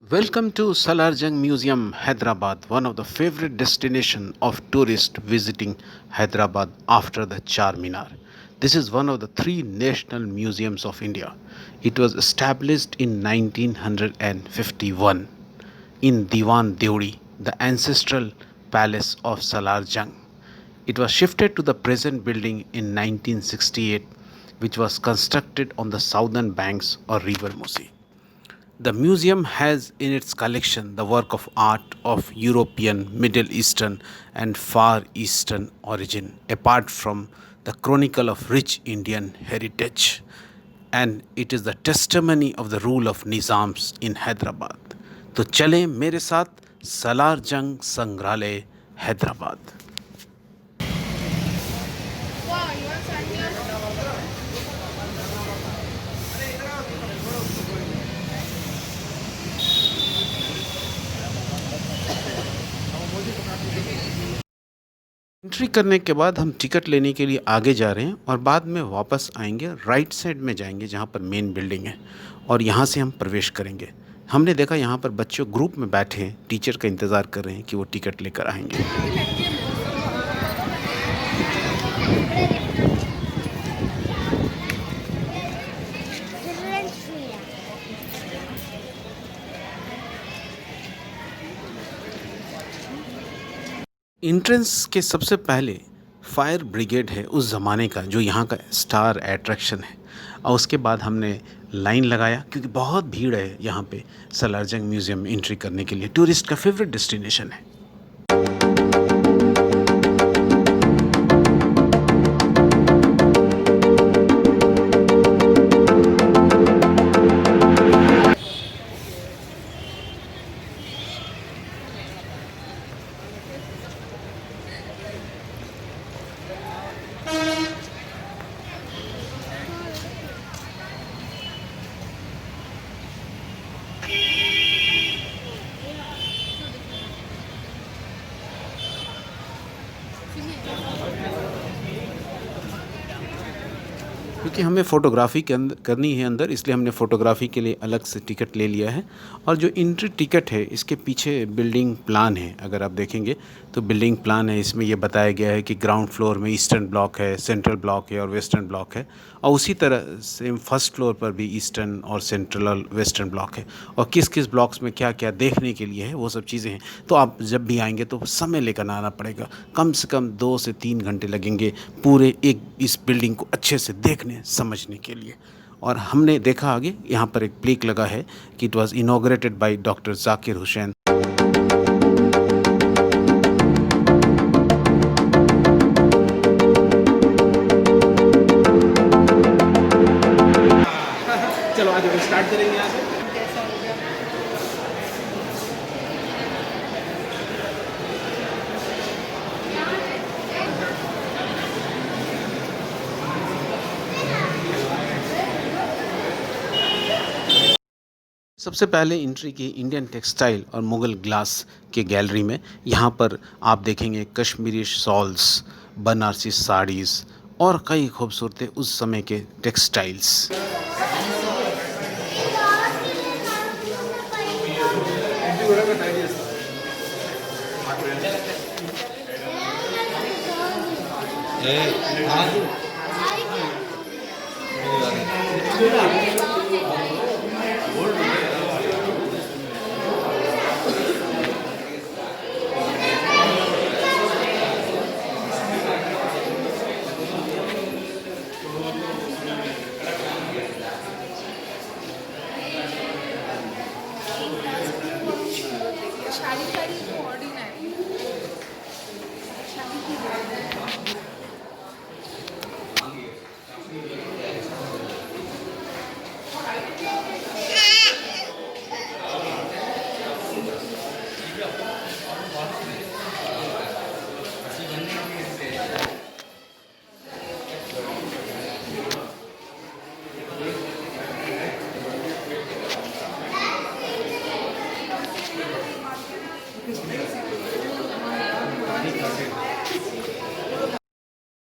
Welcome to Salarjung Museum, Hyderabad, one of the favorite destination of tourists visiting Hyderabad after the Charminar. This is one of the three national museums of India. It was established in 1951 in Diwan Deuri, the ancestral palace of Salarjung. It was shifted to the present building in 1968, which was constructed on the southern banks of River Musi. The museum has in its collection the work of art of European, Middle Eastern, and Far Eastern origin, apart from the chronicle of rich Indian heritage. And it is the testimony of the rule of Nizams in Hyderabad. तो चलें मेरे साथ सलार जंग संग्रहालय Hyderabad. Entry करने के बाद हम टिकट लेने के लिए आगे जा रहे हैं और बाद में वापस आएंगे, राइट साइड में जाएंगे जहाँ पर मेन बिल्डिंग है और यहाँ से हम प्रवेश करेंगे. हमने देखा यहाँ पर बच्चों ग्रुप में बैठे हैं, टीचर का इंतज़ार कर रहे हैं कि वो टिकट लेकर आएंगे. एंट्रेंस के सबसे पहले फायर ब्रिगेड है उस ज़माने का, जो यहाँ का स्टार अट्रैक्शन है. और उसके बाद हमने लाइन लगाया क्योंकि बहुत भीड़ है यहाँ पे सलारजंग म्यूज़ियम में एंट्री करने के लिए. टूरिस्ट का फेवरेट डेस्टिनेशन है. क्योंकि हमें फ़ोटोग्राफ़ी के अंदर करनी है अंदर, इसलिए हमने फ़ोटोग्राफ़ी के लिए अलग से टिकट ले लिया है. और जो एंट्री टिकट है इसके पीछे बिल्डिंग प्लान है. अगर आप देखेंगे तो बिल्डिंग प्लान है, इसमें ये बताया गया है कि ग्राउंड फ्लोर में ईस्टर्न ब्लॉक है, सेंट्रल ब्लॉक है और वेस्टर्न ब्लॉक है. और उसी तरह सेम फर्स्ट फ्लोर पर भी ईस्टर्न और सेंट्रल और वेस्टर्न ब्लॉक है. और किस किस ब्लॉक्स में क्या क्या देखने के लिए है वो सब चीज़ें हैं. तो आप जब भी आएंगे तो समय लेकर आना पड़ेगा. कम से कम 2 से 3 घंटे लगेंगे पूरे एक इस बिल्डिंग को अच्छे से देखने समझने के लिए. और हमने देखा आगे यहाँ पर एक प्लेक लगा है कि it was inaugurated by doctor Zakir Hussain. चलो आज स्टार्ट करेंगे यहाँ से. सबसे पहले एंट्री की इंडियन टेक्सटाइल और मुग़ल ग्लास के गैलरी में. यहाँ पर आप देखेंगे कश्मीरी शॉल्स, बनारसी साड़ीज़ और कई खूबसूरत उस समय के टेक्सटाइल्स.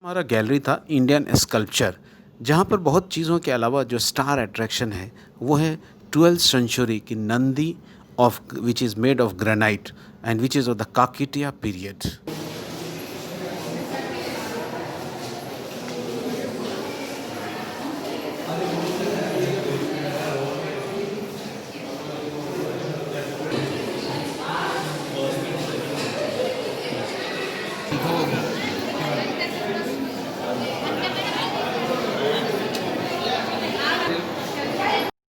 हमारा गैलरी था इंडियन स्कल्पचर, जहाँ पर बहुत चीज़ों के अलावा जो स्टार अट्रैक्शन है वो है 12th सेंचुरी की Nandi of which is made of granite and which is of the Kakatiya period.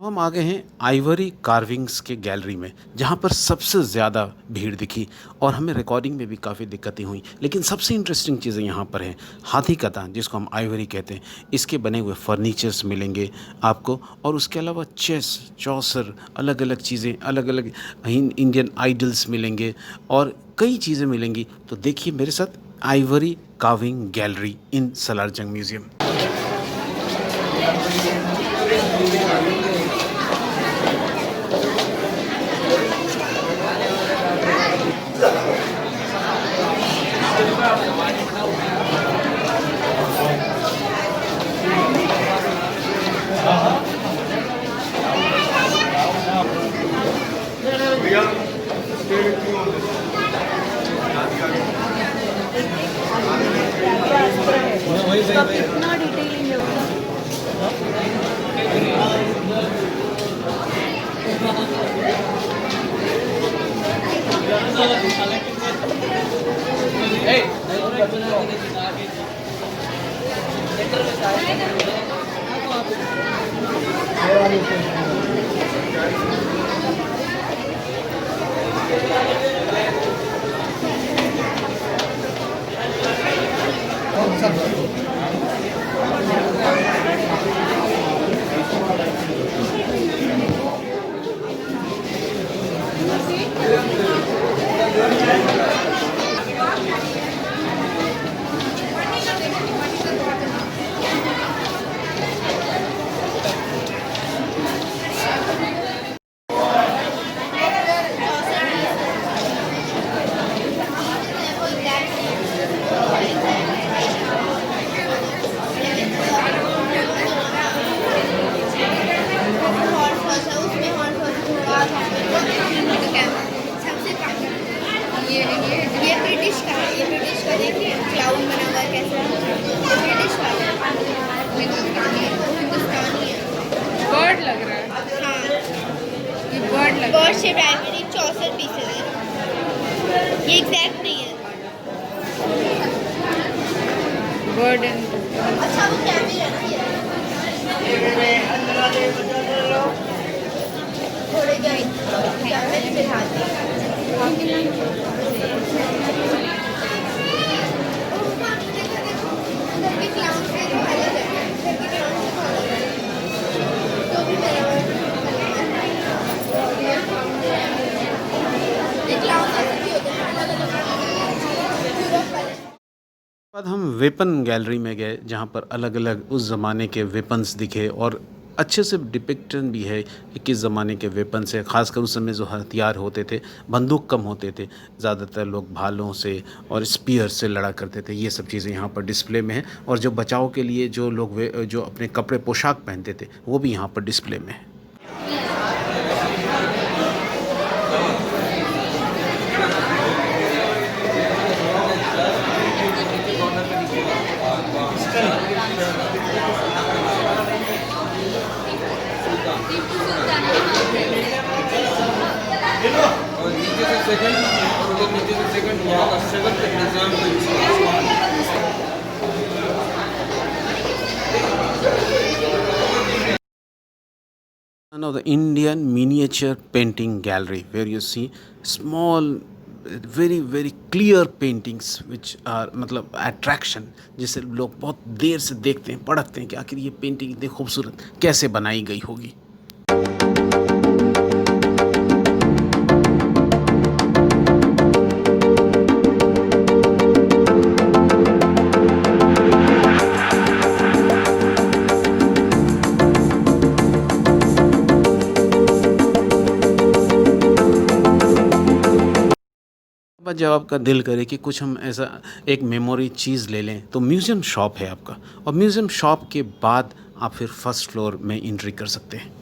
हम आ गए हैं आइवरी कार्विंग्स के गैलरी में, जहाँ पर सबसे ज़्यादा भीड़ दिखी और हमें रिकॉर्डिंग में भी काफ़ी दिक्कतें हुई। लेकिन सबसे इंटरेस्टिंग चीज़ें यहाँ पर हैं हाथी का दांत, जिसको हम आइवरी कहते हैं। इसके बने हुए फर्नीचर्स मिलेंगे आपको, और उसके अलावा चेस, चौसर, अलग अलग चीज़ें, अलग अलग इंडियन आइडल्स मिलेंगे और कई चीज़ें मिलेंगी। तो देखिए मेरे साथ आइवरी कार्विंग गैलरी इन सलारजंग म्यूज़ियम। कितना डिटेलिंग है ये ब्रिटिश का है, ये ब्रिटिश का देखिए क्लाउन बना हुआ है कैसा, ये ब्रिटिश का है, हिंदुस्तानी है। बर्ड लग रहा है। हाँ, ये बर्ड लग रहा बर्ड शेप आइवरी 64 पीसेज है, ये एग्जैक्ट नहीं है। बर्ड एंड अच्छा वो कैमरे रखी है थोड़े गए कैमरे से हाथ बाद हम वेपन गैलरी में गए, जहाँ पर अलग अलग उस ज़माने के वेपन्स दिखे और अच्छे से डिपिक्शन भी है कि किस ज़माने के वेपन्स है। ख़ासकर उस समय जो हथियार होते थे, बंदूक कम होते थे, ज़्यादातर लोग भालों से और स्पीयर से लड़ा करते थे। ये सब चीज़ें यहाँ पर डिस्प्ले में हैं, और जो बचाव के लिए जो लोग जो अपने कपड़े पोशाक पहनते थे वो भी यहाँ पर डिस्प्ले में है। और नीचे से सेकंड और उधर नीचे से सेकंड वहाँ का 7th exam One of the Indian miniature painting gallery where you see small very clear paintings which are मतलब attraction, जिसे लोग बहुत देर से देखते हैं, पढ़ते हैं कि आखिर ये पेंटिंग इतनी खूबसूरत कैसे बनाई गई होगी। जब आपका दिल करे कि कुछ हम ऐसा एक मेमोरी चीज़ ले लें, तो म्यूज़ियम शॉप है आपका, और म्यूज़ियम शॉप के बाद आप फिर फर्स्ट फ्लोर में एंट्री कर सकते हैं।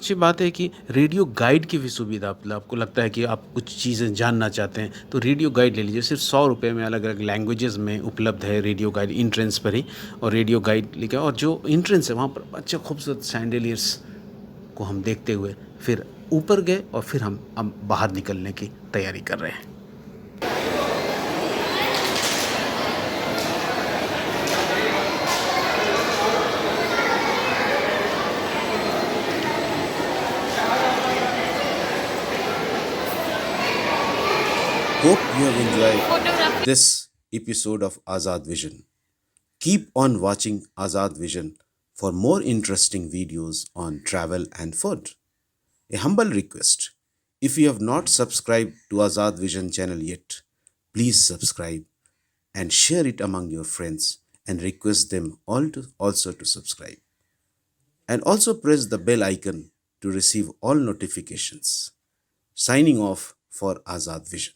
अच्छी बात है कि रेडियो गाइड की भी सुविधा, मतलब आपको लगता है कि आप कुछ चीज़ें जानना चाहते हैं तो रेडियो गाइड ले लीजिए। सिर्फ 100 रुपये में अलग अलग लैंग्वेजेस में उपलब्ध है रेडियो गाइड एंट्रेंस पर ही। और रेडियो गाइड लिखा, और जो एंट्रेंस है वहाँ पर अच्छे खूबसूरत सैंडलियर्स को हम देखते हुए फिर ऊपर गए और फिर हम बाहर निकलने की तैयारी कर रहे हैं। Hope you have enjoyed this episode of Azad Vision. Keep on watching Azad Vision for more interesting videos on travel and food. A humble request, if you have not subscribed to Azad Vision channel yet, please subscribe and share it among your friends and request them all to also to subscribe. And also press the bell icon to receive all notifications. Signing off for Azad Vision.